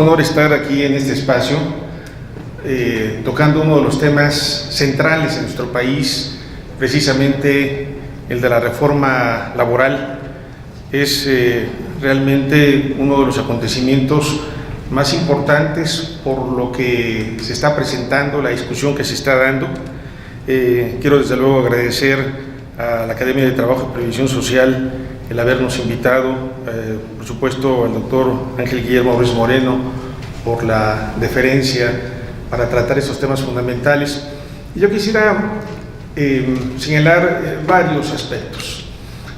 Un honor estar aquí en este espacio, tocando uno de los temas centrales en nuestro país, precisamente el de la reforma laboral. Es realmente uno de los acontecimientos más importantes por lo que se está presentando, la discusión que se está dando. Quiero desde luego agradecer a la Academia de Trabajo y Previsión Social el habernos invitado, por supuesto al doctor Ángel Guillermo Ruiz Moreno por la deferencia para tratar estos temas fundamentales. Y yo quisiera señalar varios aspectos.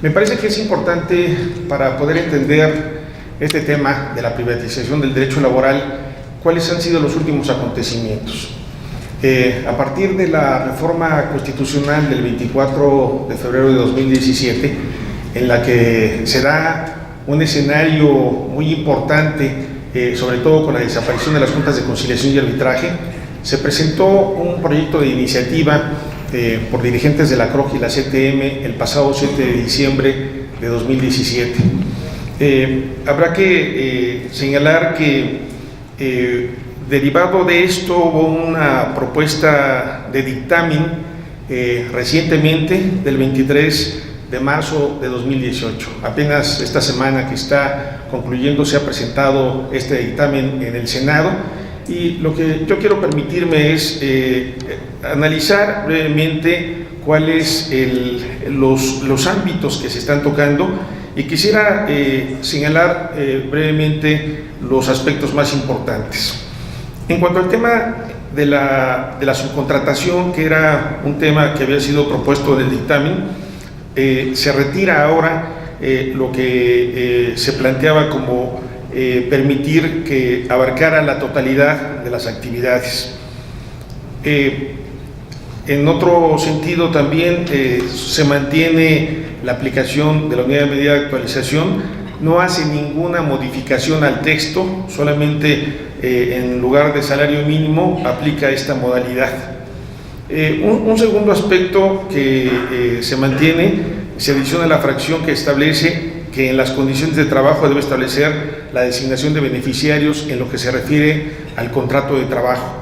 Me parece que es importante para poder entender este tema de la privatización del derecho laboral, cuáles han sido los últimos acontecimientos. A partir de la reforma constitucional del 24 de febrero de 2017, en la que se da un escenario muy importante, sobre todo con la desaparición de las juntas de conciliación y arbitraje, se presentó un proyecto de iniciativa por dirigentes de la CROC y la CTM el pasado 7 de diciembre de 2017. Habrá que señalar que derivado de esto hubo una propuesta de dictamen recientemente, del 23 de marzo de 2018. Apenas esta semana que está concluyendo se ha presentado este dictamen en el Senado, y lo que yo quiero permitirme es analizar brevemente cuáles los ámbitos que se están tocando, y quisiera señalar brevemente los aspectos más importantes. En cuanto al tema de la subcontratación, que era un tema que había sido propuesto en el dictamen, se retira ahora lo que se planteaba como permitir que abarcara la totalidad de las actividades. En otro sentido también se mantiene la aplicación de la unidad de medida de actualización, no hace ninguna modificación al texto, solamente en lugar de salario mínimo aplica esta modalidad. Un segundo aspecto que se mantiene, se adiciona la fracción que establece que en las condiciones de trabajo debe establecer la designación de beneficiarios en lo que se refiere al contrato de trabajo.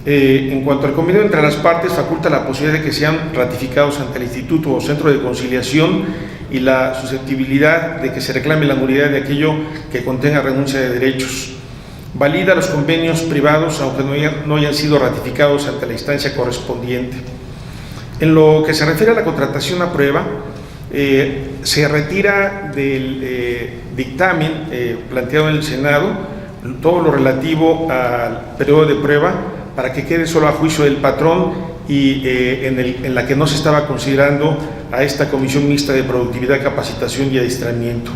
En cuanto al convenio entre las partes, faculta la posibilidad de que sean ratificados ante el Instituto o Centro de Conciliación, y la susceptibilidad de que se reclame la nulidad de aquello que contenga renuncia de derechos. Valida los convenios privados aunque no hayan sido ratificados ante la instancia correspondiente. En lo que se refiere a la contratación a prueba, se retira del dictamen planteado en el Senado todo lo relativo al periodo de prueba, para que quede solo a juicio del patrón, y en la que no se estaba considerando a esta Comisión Mixta de Productividad, Capacitación y Adiestramiento.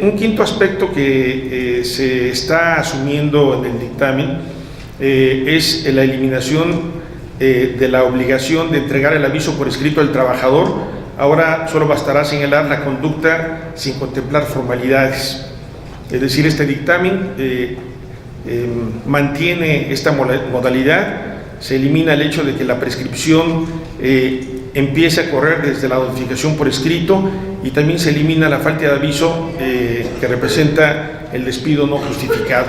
Un quinto aspecto que se está asumiendo en el dictamen es la eliminación de la obligación de entregar el aviso por escrito al trabajador. Ahora solo bastará señalar la conducta sin contemplar formalidades. Es decir, este dictamen mantiene esta modalidad, se elimina el hecho de que la prescripción empiece a correr desde la notificación por escrito, y también se elimina la falta de aviso que representa el despido no justificado.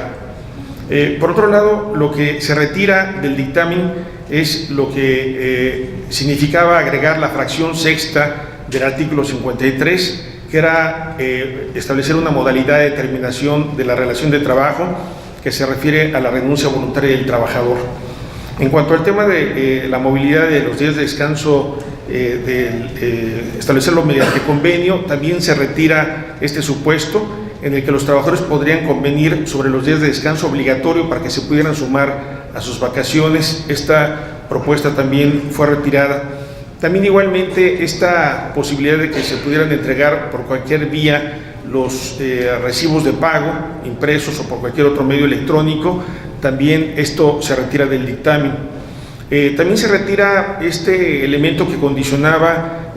Por otro lado, lo que se retira del dictamen es lo que significaba agregar la fracción sexta del artículo 53, que era establecer una modalidad de terminación de la relación de trabajo que se refiere a la renuncia voluntaria del trabajador. En cuanto al tema de la movilidad de los días de descanso, establecerlo mediante convenio, también se retira este supuesto en el que los trabajadores podrían convenir sobre los días de descanso obligatorio para que se pudieran sumar a sus vacaciones. Esta propuesta también fue retirada. También igualmente esta posibilidad de que se pudieran entregar por cualquier vía los recibos de pago impresos o por cualquier otro medio electrónico, también esto se retira del dictamen. También se retira este elemento que condicionaba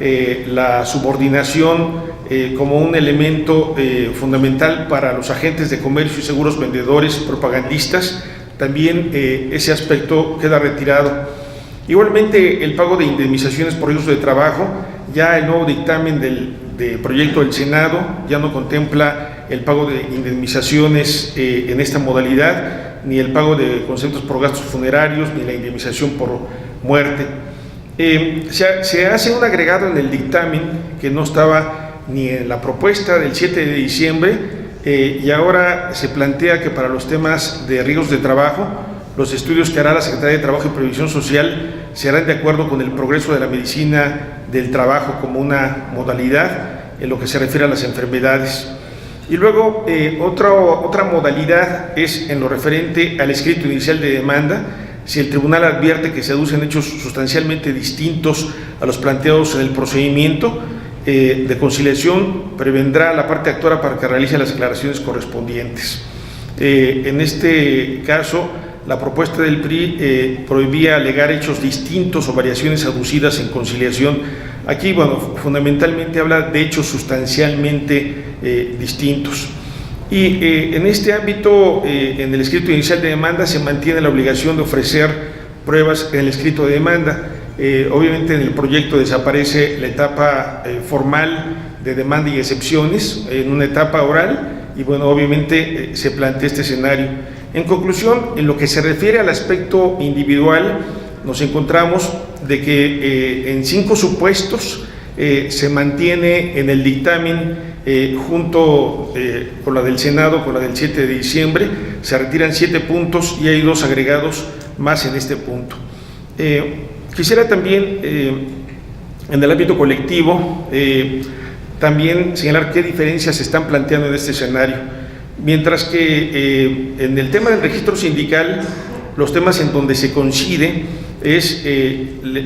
la subordinación como un elemento fundamental para los agentes de comercio y seguros vendedores propagandistas. También ese aspecto queda retirado. Igualmente, el pago de indemnizaciones por uso de trabajo, ya el nuevo dictamen del proyecto del Senado ya no contempla el pago de indemnizaciones en esta modalidad, ni el pago de conceptos por gastos funerarios, ni la indemnización por muerte. Se hace un agregado en el dictamen que no estaba ni en la propuesta del 7 de diciembre y ahora se plantea que para los temas de riesgos de trabajo, los estudios que hará la Secretaría de Trabajo y Previsión Social se harán de acuerdo con el progreso de la medicina del trabajo como una modalidad en lo que se refiere a las enfermedades. Y luego otra modalidad es en lo referente al escrito inicial de demanda. Si el tribunal advierte que se aducen hechos sustancialmente distintos a los planteados en el procedimiento de conciliación, prevendrá a la parte actora para que realice las aclaraciones correspondientes. En este caso, la propuesta del PRI prohibía alegar hechos distintos o variaciones aducidas en conciliación. Aquí, bueno, fundamentalmente habla de hechos sustancialmente distintos. Y en este ámbito, en el escrito inicial de demanda, se mantiene la obligación de ofrecer pruebas en el escrito de demanda. Obviamente en el proyecto desaparece la etapa formal de demanda y excepciones en una etapa oral y bueno, obviamente se plantea este escenario. En conclusión, en lo que se refiere al aspecto individual, nos encontramos de que en 5 supuestos se mantiene en el dictamen junto con la del Senado, con la del 7 de diciembre, se retiran 7 puntos y hay 2 agregados más en este punto. Quisiera también, en el ámbito colectivo, también señalar qué diferencias se están planteando en este escenario. Mientras que en el tema del registro sindical, los temas en donde se coincide es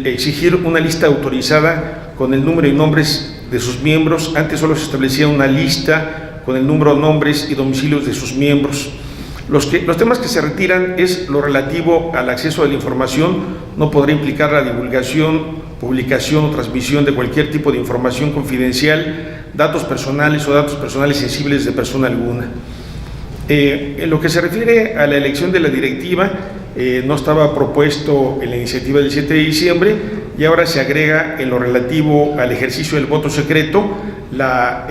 exigir una lista autorizada con el número y nombres de sus miembros. Antes solo se establecía una lista con el número, nombres y domicilios de sus miembros. Los temas que se retiran es lo relativo al acceso a la información. No podrá implicar la divulgación, publicación o transmisión de cualquier tipo de información confidencial, datos personales o datos personales sensibles de persona alguna. En lo que se refiere a la elección de la directiva, no estaba propuesto en la iniciativa del 7 de diciembre y ahora se agrega en lo relativo al ejercicio del voto secreto la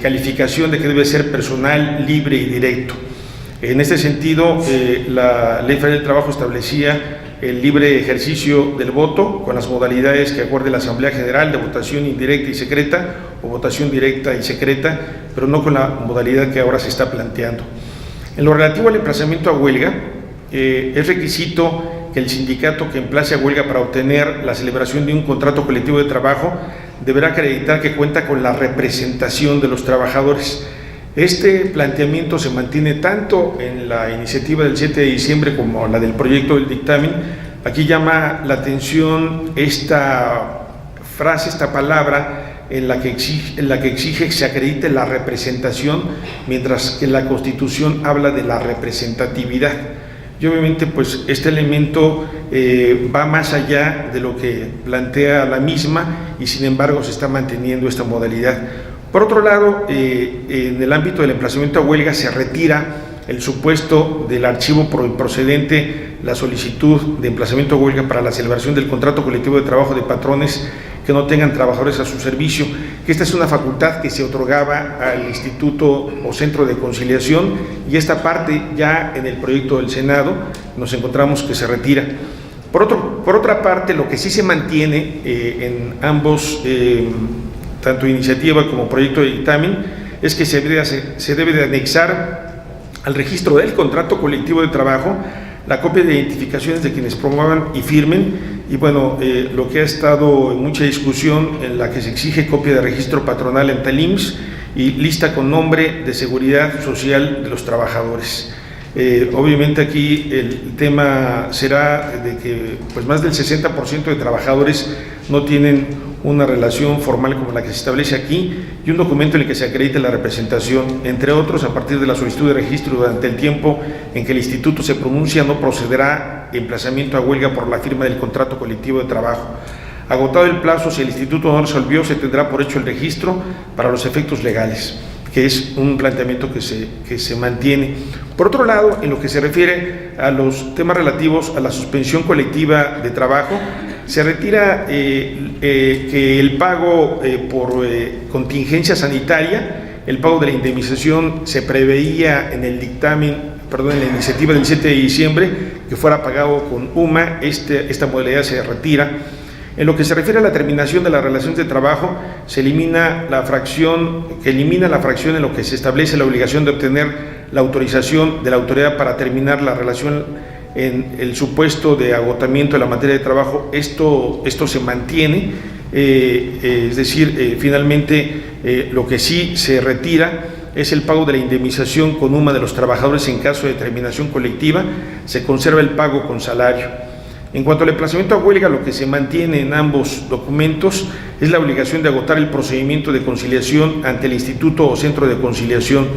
calificación de que debe ser personal, libre y directo. En este sentido, la Ley Federal del Trabajo establecía el libre ejercicio del voto con las modalidades que acuerde la Asamblea General de votación indirecta y secreta o votación directa y secreta, pero no con la modalidad que ahora se está planteando. En lo relativo al emplazamiento a huelga, es requisito que el sindicato que emplace a huelga para obtener la celebración de un contrato colectivo de trabajo deberá acreditar que cuenta con la representación de los trabajadores. Este planteamiento se mantiene tanto en la iniciativa del 7 de diciembre como la del proyecto del dictamen. Aquí llama la atención esta frase, esta palabra, en la que exige que se acredite la representación, mientras que la Constitución habla de la representatividad. Y obviamente pues este elemento va más allá de lo que plantea la misma y sin embargo se está manteniendo esta modalidad. Por otro lado, en el ámbito del emplazamiento a huelga se retira el supuesto del archivo improcedente, la solicitud de emplazamiento a huelga para la celebración del contrato colectivo de trabajo de patrones que no tengan trabajadores a su servicio, que esta es una facultad que se otorgaba al Instituto o Centro de Conciliación y esta parte ya en el proyecto del Senado nos encontramos que se retira. Por otra parte, lo que sí se mantiene en ambos, tanto iniciativa como proyecto de dictamen, es que se debe de anexar al registro del contrato colectivo de trabajo la copia de identificaciones de quienes promuevan y firmen, y bueno, lo que ha estado en mucha discusión, en la que se exige copia de registro patronal en el IMSS y lista con nombre de seguridad social de los trabajadores. Obviamente aquí el tema será de que pues más del 60% de trabajadores no tienen una relación formal como la que se establece aquí y un documento en el que se acredite la representación, entre otros, a partir de la solicitud de registro durante el tiempo en que el instituto se pronuncia, no procederá emplazamiento a huelga por la firma del contrato colectivo de trabajo. Agotado el plazo, si el instituto no resolvió, se tendrá por hecho el registro para los efectos legales, que es un planteamiento que se mantiene. Por otro lado, en lo que se refiere a los temas relativos a la suspensión colectiva de trabajo, se retira que el pago por contingencia sanitaria El pago de la indemnización se preveía en el dictamen, en la iniciativa del 7 de diciembre, que fuera pagado con UMA. Esta modalidad se retira. En lo que se refiere a la terminación de las relaciones de trabajo, se elimina la fracción en lo que se establece la obligación de obtener la autorización de la autoridad para terminar la relación en el supuesto de agotamiento de la materia de trabajo. Esto se mantiene, es decir, finalmente lo que sí se retira es el pago de la indemnización con UMA de los trabajadores en caso de terminación colectiva. Se conserva el pago con salario. En cuanto al emplazamiento a huelga, lo que se mantiene en ambos documentos es la obligación de agotar el procedimiento de conciliación ante el Instituto o Centro de Conciliación.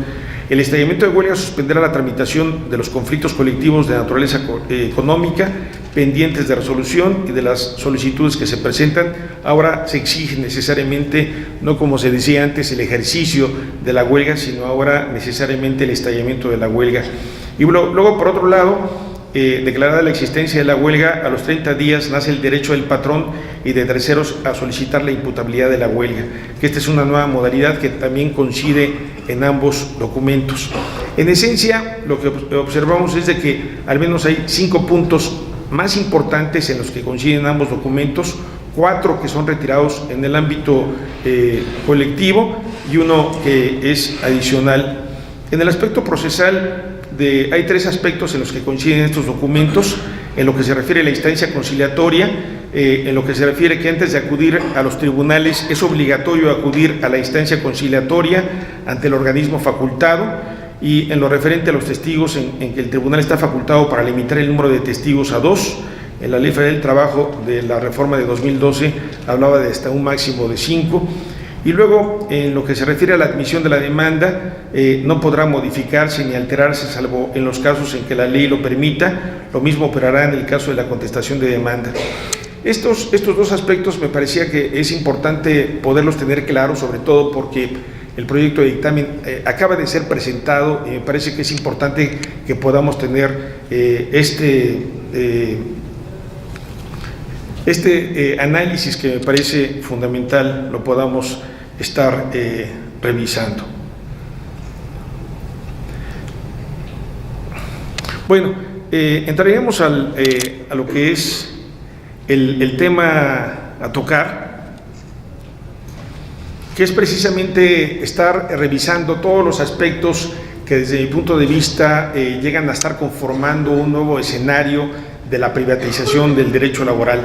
El estallamiento de huelga suspenderá la tramitación de los conflictos colectivos de naturaleza económica pendientes de resolución y de las solicitudes que se presentan. Ahora se exige necesariamente, no como se decía antes, el ejercicio de la huelga, sino ahora necesariamente el estallamiento de la huelga. Y luego, por otro lado, declarada la existencia de la huelga, a los 30 días nace el derecho del patrón y de terceros a solicitar la imputabilidad de la huelga, que esta es una nueva modalidad que también coincide en ambos documentos. En esencia, lo que observamos es de que al menos hay 5 puntos más importantes en los que coinciden ambos documentos, 4 que son retirados en el ámbito colectivo y 1 que es adicional. En el aspecto procesal, hay 3 aspectos en los que coinciden estos documentos: en lo que se refiere a la instancia conciliatoria, en lo que se refiere que antes de acudir a los tribunales es obligatorio acudir a la instancia conciliatoria ante el organismo facultado, y en lo referente a los testigos, en que el tribunal está facultado para limitar el número de testigos a 2. En la Ley Federal del Trabajo de la reforma de 2012 hablaba de hasta un máximo de 5. Y luego, en lo que se refiere a la admisión de la demanda, no podrá modificarse ni alterarse, salvo en los casos en que la ley lo permita. Lo mismo operará en el caso de la contestación de demanda. Estos 2 aspectos me parecía que es importante poderlos tener claros, sobre todo porque el proyecto de dictamen acaba de ser presentado y me parece que es importante que podamos tener este análisis, que me parece fundamental, lo podamos estar revisando. Bueno, entraríamos a lo que es el tema a tocar, que es precisamente estar revisando todos los aspectos que desde mi punto de vista llegan a estar conformando un nuevo escenario de la privatización del derecho laboral.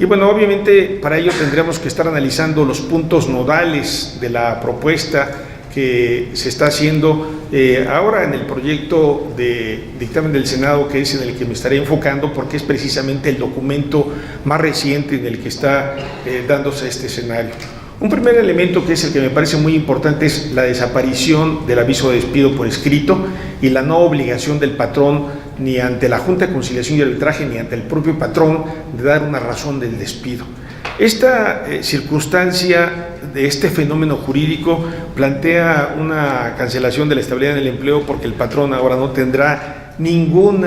Y bueno, obviamente para ello tendríamos que estar analizando los puntos nodales de la propuesta que se está haciendo ahora en el proyecto de dictamen del Senado, que es en el que me estaré enfocando, porque es precisamente el documento más reciente en el que está dándose este escenario. Un primer elemento, que es el que me parece muy importante, es la desaparición del aviso de despido por escrito y la no obligación del patrón, ni ante la Junta de Conciliación y Arbitraje ni ante el propio patrón, de dar una razón del despido. Esta circunstancia de este fenómeno jurídico plantea una cancelación de la estabilidad en el empleo, porque el patrón ahora no tendrá ningún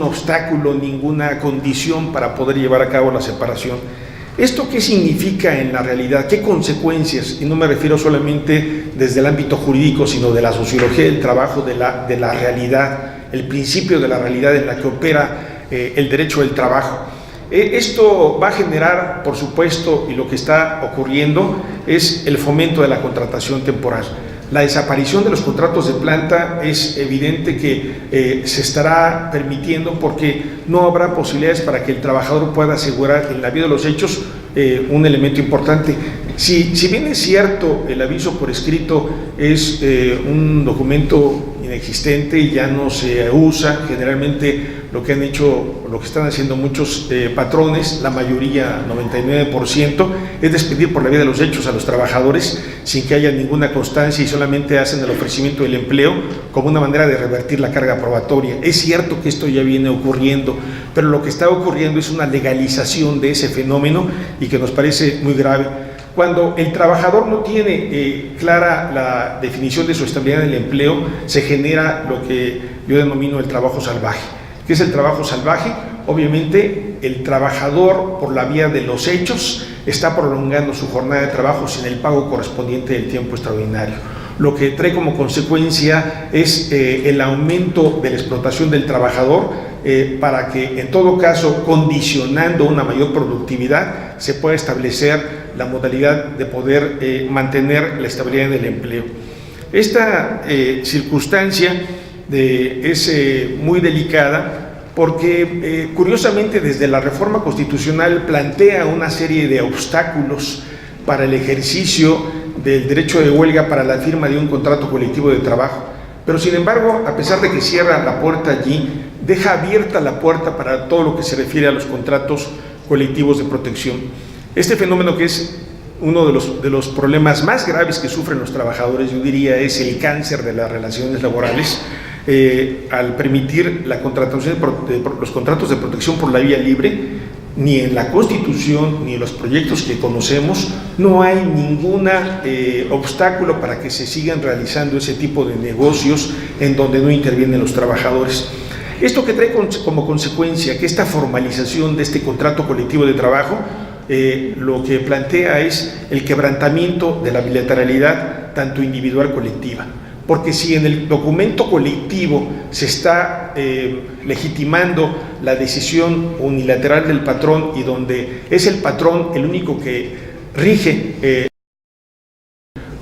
obstáculo, ninguna condición para poder llevar a cabo la separación. ¿Esto qué significa en la realidad? ¿Qué consecuencias? Y no me refiero solamente desde el ámbito jurídico, sino de la sociología del trabajo, de la realidad, el principio de la realidad en la que opera el derecho del trabajo. Esto va a generar, por supuesto, y lo que está ocurriendo es el fomento de la contratación temporal. La desaparición de los contratos de planta es evidente que se estará permitiendo, porque no habrá posibilidades para que el trabajador pueda asegurar en la vida de los hechos un elemento importante. Si bien es cierto, el aviso por escrito es un documento inexistente y ya no se usa, generalmente lo que están haciendo muchos patrones, la mayoría, 99%, es despedir por la vía de los hechos a los trabajadores sin que haya ninguna constancia, y solamente hacen el ofrecimiento del empleo como una manera de revertir la carga probatoria. Es cierto que esto ya viene ocurriendo, pero lo que está ocurriendo es una legalización de ese fenómeno, y que nos parece muy grave. Cuando el trabajador no tiene clara la definición de su estabilidad en el empleo, se genera lo que yo denomino el trabajo salvaje. ¿Qué es el trabajo salvaje? Obviamente, el trabajador, por la vía de los hechos, está prolongando su jornada de trabajo sin el pago correspondiente del tiempo extraordinario. lo que trae como consecuencia es el aumento de la explotación del trabajador, para que en todo caso, condicionando una mayor productividad, se pueda establecer la modalidad de poder mantener la estabilidad en el empleo. Esta circunstancia es muy delicada porque curiosamente desde la reforma constitucional plantea una serie de obstáculos para el ejercicio del derecho de huelga para la firma de un contrato colectivo de trabajo, pero sin embargo, a pesar de que cierra la puerta allí, deja abierta la puerta para todo lo que se refiere a los contratos colectivos de protección. Este fenómeno, que es uno de los problemas más graves que sufren los trabajadores, yo diría, es el cáncer de las relaciones laborales. Al permitir la contratación de los contratos de protección por la vía libre, ni en la Constitución ni en los proyectos que conocemos no hay ningún obstáculo para que se sigan realizando ese tipo de negocios en donde no intervienen los trabajadores. Esto que trae como consecuencia que esta formalización de este contrato colectivo de trabajo lo que plantea es el quebrantamiento de la bilateralidad tanto individual colectiva. Porque si en el documento colectivo se está legitimando la decisión unilateral del patrón y donde es el patrón el único que rige,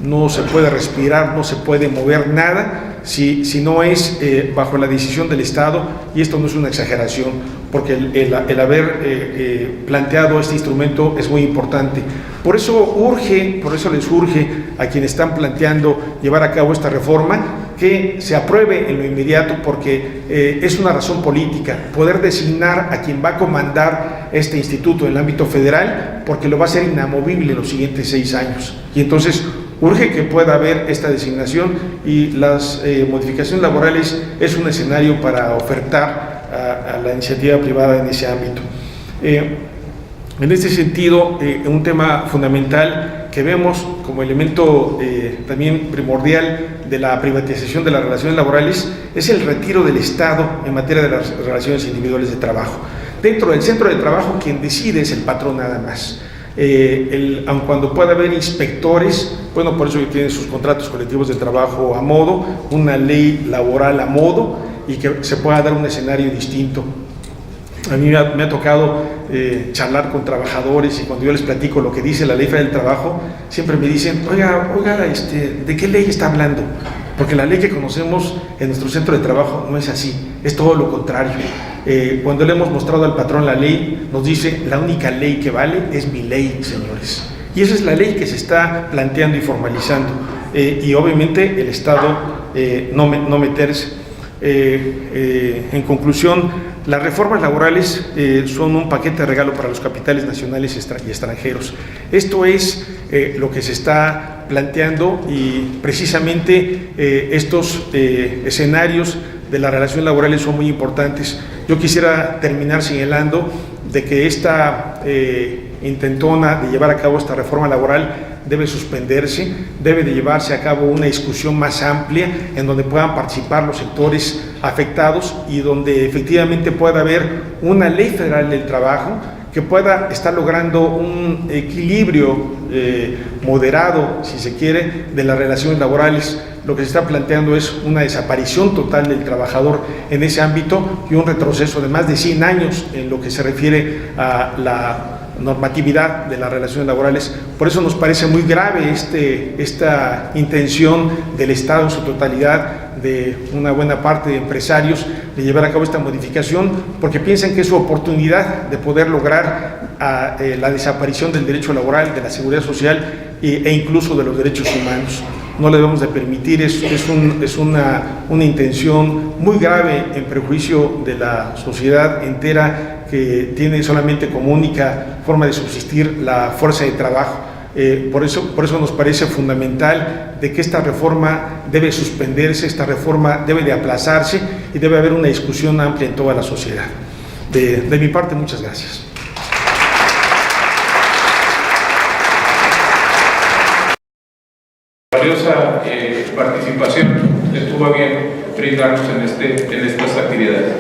no se puede respirar, no se puede mover nada si no es bajo la decisión del Estado, y esto no es una exageración, porque el haber planteado este instrumento es muy importante. Por eso les urge a quienes están planteando llevar a cabo esta reforma que se apruebe en lo inmediato, porque es una razón política poder designar a quien va a comandar este instituto en el ámbito federal, porque lo va a hacer inamovible los siguientes 6 años. Y entonces urge que pueda haber esta designación, y las modificaciones laborales es un escenario para ofertar a la iniciativa privada en ese ámbito. En este sentido, un tema fundamental que vemos como elemento también primordial de la privatización de las relaciones laborales es el retiro del Estado en materia de las relaciones individuales de trabajo. Dentro del centro de trabajo, quien decide es el patrón nada más. Aun cuando pueda haber inspectores, bueno, por eso tienen sus contratos colectivos de trabajo a modo, una ley laboral a modo, y que se pueda dar un escenario distinto. A mí me ha tocado charlar con trabajadores, y cuando yo les platico lo que dice la Ley Federal del Trabajo, siempre me dicen, oiga, ¿de qué ley está hablando? Porque la ley que conocemos en nuestro centro de trabajo no es así, es todo lo contrario. Cuando le hemos mostrado al patrón la ley, nos dice, la única ley que vale es mi ley, señores. Y esa es la ley que se está planteando y formalizando. Y obviamente el Estado no meterse. En conclusión, las reformas laborales son un paquete de regalo para los capitales nacionales y extranjeros. Esto es lo que se está planteando, y precisamente estos escenarios de las relaciones laborales son muy importantes. Yo quisiera terminar señalando de que esta intentona de llevar a cabo esta reforma laboral debe suspenderse, debe de llevarse a cabo una discusión más amplia en donde puedan participar los sectores afectados y donde efectivamente pueda haber una ley federal del trabajo que pueda estar logrando un equilibrio moderado, si se quiere, de las relaciones laborales. Lo que se está planteando es una desaparición total del trabajador en ese ámbito y un retroceso de más de 100 años en lo que se refiere a la normatividad de las relaciones laborales. Por eso nos parece muy grave esta intención del Estado en su totalidad, de una buena parte de empresarios, de llevar a cabo esta modificación, porque piensan que es su oportunidad de poder lograr la desaparición del derecho laboral, de la seguridad social e incluso de los derechos humanos. No le debemos de permitir, es una intención muy grave en perjuicio de la sociedad entera, que tiene solamente como única forma de subsistir la fuerza de trabajo. Por eso nos parece fundamental de que esta reforma debe suspenderse, esta reforma debe de aplazarse y debe haber una discusión amplia en toda la sociedad. De mi parte, muchas gracias. Valiosa participación, estuvo bien brindarnos en estas actividades.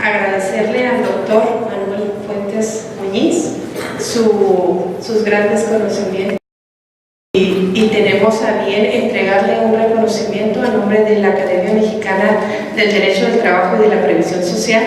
Agradecerle al doctor Manuel Fuentes Muñiz sus grandes conocimientos. Mexicana del Derecho del Trabajo y de la Previsión Social.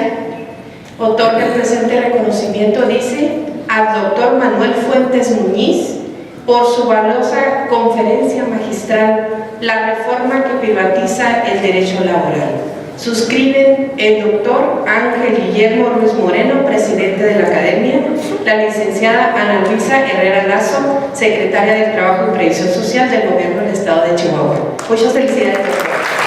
Otorga el presente reconocimiento, dice, al doctor Manuel Fuentes Muñiz por su valiosa conferencia magistral, La reforma que privatiza el derecho laboral. Suscriben el doctor Ángel Guillermo Ruiz Moreno, presidente de la Academia, la licenciada Ana Luisa Herrera Lazo, secretaria del Trabajo y Previsión Social del Gobierno del Estado de Chihuahua. Muchas felicidades, doctor.